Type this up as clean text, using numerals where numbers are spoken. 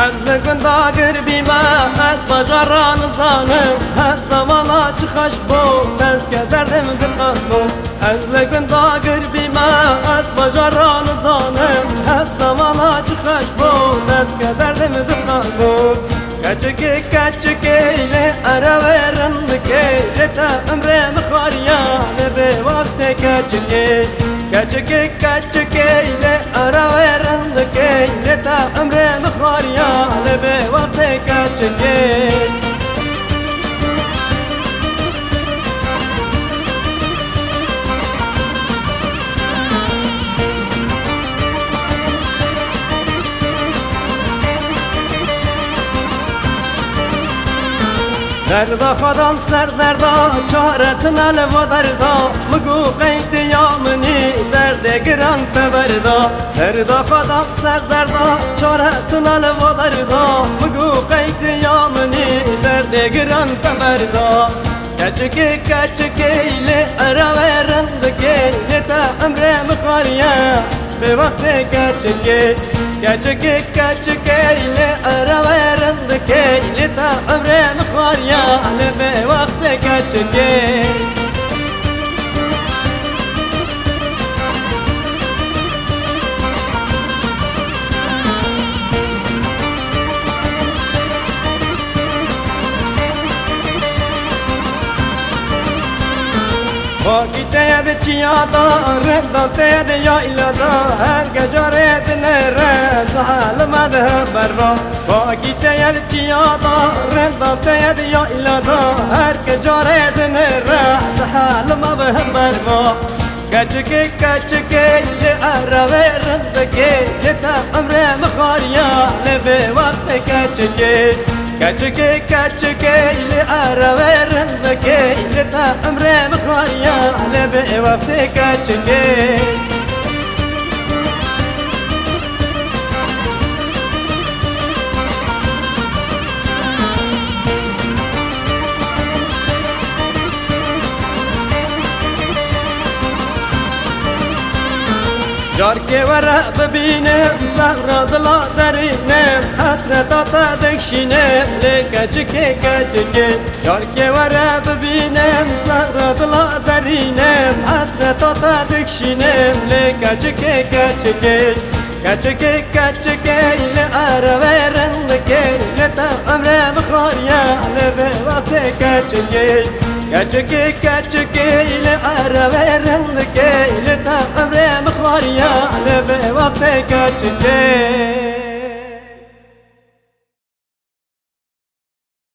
از لگن داگر بیما از بجاران زانم از زمانا چه خوش بود از که دردم دقانم از لگن داگر بیما از بجاران زانم از زمانا چه خوش بود از که دردم دقانم کچکی کچکی لی ارورندکی تا امر مخاریان به وقت کچکی کچکی کچکی لی ارورندکی تا امر مخاریان به وقت کچکی دردا خدام سر دردا چارتن الوا دردا مگو قید یامنی درد گران تبردا دردا خدام سر دردا چارتن الوا دردا مگو قید یامنی درد گران تبردا کچکی کچکی لی ارورندکی تا امر مخاریا به وقت کچکی کچکی کچکی لی ارورندکی تا امر مخاریا به وقت کچکی باقی تید چیادا ردا تید یا ایلادا هر گجارت نرد حال مده برا باقی تید چیادا ردا تید یا ایلادا هر گجارت نرد حال مده برا کچکی کچکی لی ارورندکی تا امر مخاریا به وقت کچکی کچکی کچکی لی ارورندکی تا امر مخاریا به وقت کچکی جار که ورا ببینم سهر دلا درینم حسرت تا دکشینم لی کچکی کچکی جار که ورا ببینم سهر دلا درینم حسرت تا دکشینم لی کچکی کچکی کچکی کچکی لی ارورندکی تا امر مخاریا به وقت کچکی کچکی کچکی لی ارورندکی تا امر مخاریا به وقت کچکی